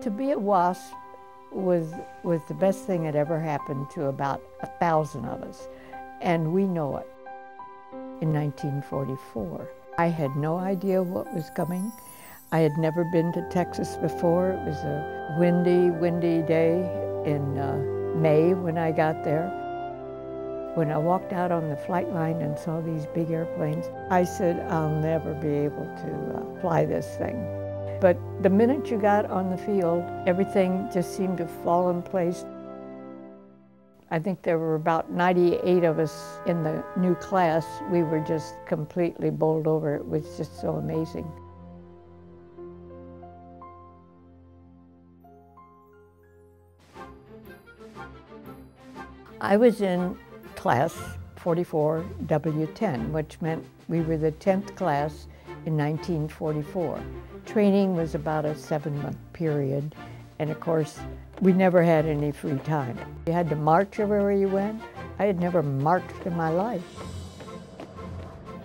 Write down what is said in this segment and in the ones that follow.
To be at WASP was the best thing that ever happened to about 1,000 of us, and we know it. In 1944, I had no idea what was coming. I had never been to Texas before. It was a windy day in May when I got there. When I walked out on the flight line and saw these big airplanes, I said, I'll never be able to fly this thing. But the minute you got on the field, everything just seemed to fall in place. I think there were about 98 of us in the new class. We were just completely bowled over. It was just so amazing. I was in class 44 W10, which meant we were the 10th class in 1944. Training was about a 7-month period, and of course, we never had any free time. You had to march everywhere you went. I had never marched in my life.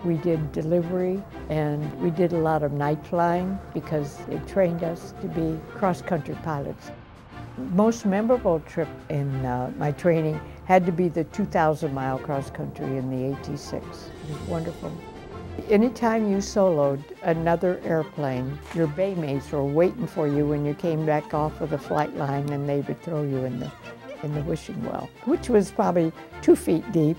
We did delivery, and we did a lot of night flying because they trained us to be cross-country pilots. Most memorable trip in my training had to be the 2,000-mile cross-country in the AT-6. It was wonderful. Anytime you soloed another airplane, your baymates were waiting for you when you came back off of the flight line, and they would throw you in the wishing well, which was probably 2 feet deep.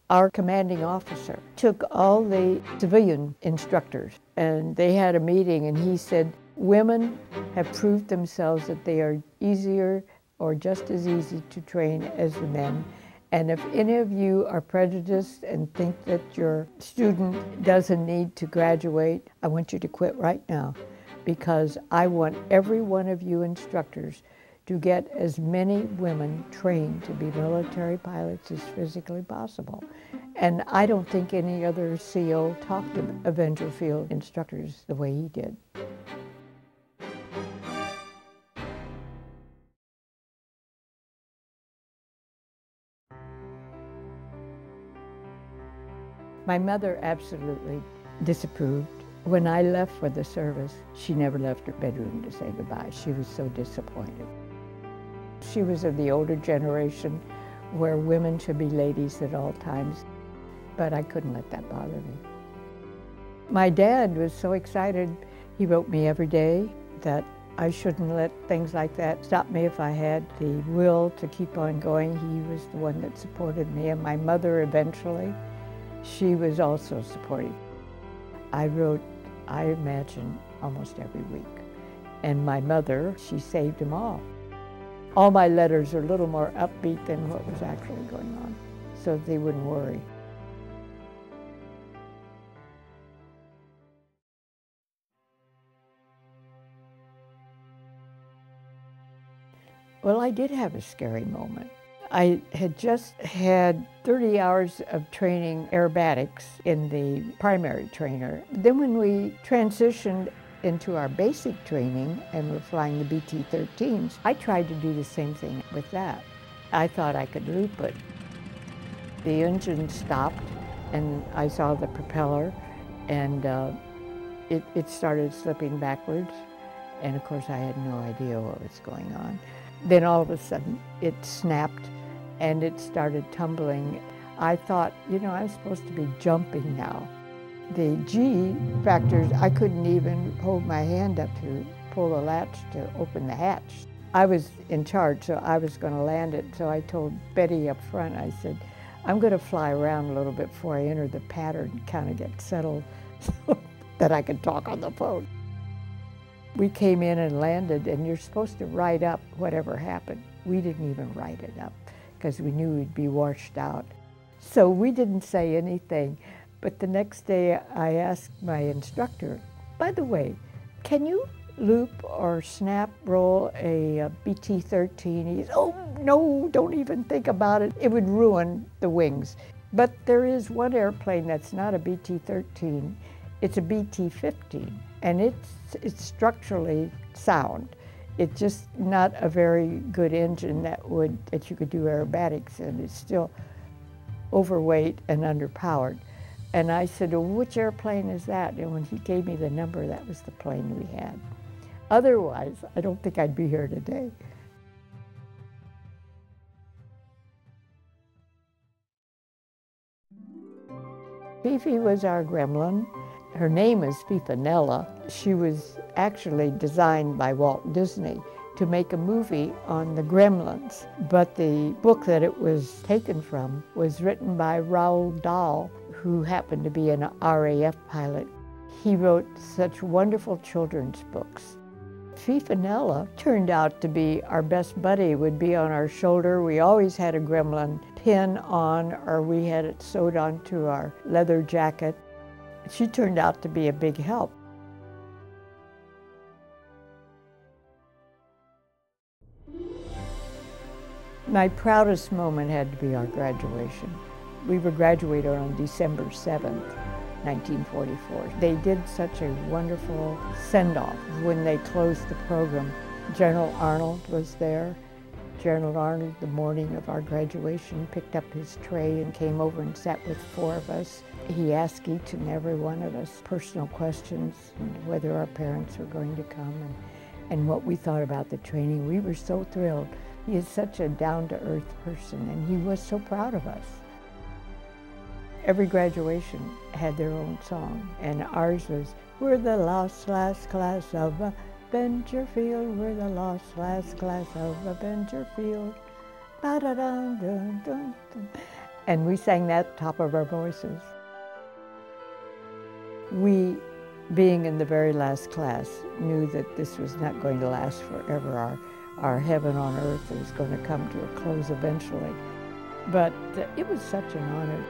Our commanding officer took all the civilian instructors, and they had a meeting, and he said, women have proved themselves that they are easier or just as easy to train as the men. And if any of you are prejudiced and think that your student doesn't need to graduate, I want you to quit right now, because I want every one of you instructors to get as many women trained to be military pilots as physically possible. And I don't think any other CO talked to Avenger Field instructors the way he did. My mother absolutely disapproved. When I left for the service, she never left her bedroom to say goodbye. She was so disappointed. She was of the older generation where women should be ladies at all times, but I couldn't let that bother me. My dad was so excited. He wrote me every day that I shouldn't let things like that stop me if I had the will to keep on going. He was the one that supported me, and my mother eventually, she was also supportive. I wrote, I imagine, almost every week. And my mother, she saved them all. All my letters are a little more upbeat than what was actually going on, so they wouldn't worry. Well, I did have a scary moment. I had just had 30 hours of training aerobatics in the primary trainer. Then when we transitioned into our basic training and we're flying the BT-13s, I tried to do the same thing with that. I thought I could loop it. The engine stopped and I saw the propeller, and it started slipping backwards. And of course I had no idea what was going on. Then all of a sudden it snapped and it started tumbling. I thought, you know, I'm supposed to be jumping now. The G factors, I couldn't even hold my hand up to pull the latch to open the hatch. I was in charge, so I was going to land it. So I told Betty up front, I said, I'm going to fly around a little bit before I enter the pattern, kind of get settled so that I could talk on the phone. We came in and landed, and you're supposed to write up whatever happened. We didn't even write it up because we knew we'd be washed out. So we didn't say anything. But the next day I asked my instructor, by the way, can you loop or snap roll a BT-13? He said, oh no, don't even think about it. It would ruin the wings. But there is one airplane that's not a BT-13, it's a BT-15, and it's structurally sound. It's just not a very good engine that you could do aerobatics in. It's still overweight and underpowered. And I said, well, which airplane is that? And when he gave me the number, that was the plane we had. Otherwise, I don't think I'd be here today. Fifi was our Gremlin. Her name is Fifanella. She was actually designed by Walt Disney to make a movie on the Gremlins, but the book that it was taken from was written by Roald Dahl, who happened to be an RAF pilot. He wrote such wonderful children's books. Fifanella turned out to be our best buddy, would be on our shoulder. We always had a Gremlin pin on, or we had it sewed onto our leather jacket. She turned out to be a big help. My proudest moment had to be our graduation. We were graduated on December 7th, 1944. They did such a wonderful send-off when they closed the program. General Arnold was there. General Arnold, the morning of our graduation, picked up his tray and came over and sat with 4 of us. He asked each and every one of us personal questions, and whether our parents were going to come and what we thought about the training. We were so thrilled. He is such a down-to-earth person, and he was so proud of us. Every graduation had their own song, and ours was, "We're the last class of Benjerfield, we're the last class of Benjerfield, ba-da-dun-dun-dun-dun." And we sang that at the top of our voices. We, being in the very last class, knew that this was not going to last forever. Our heaven on earth is going to come to a close eventually. But it was such an honor.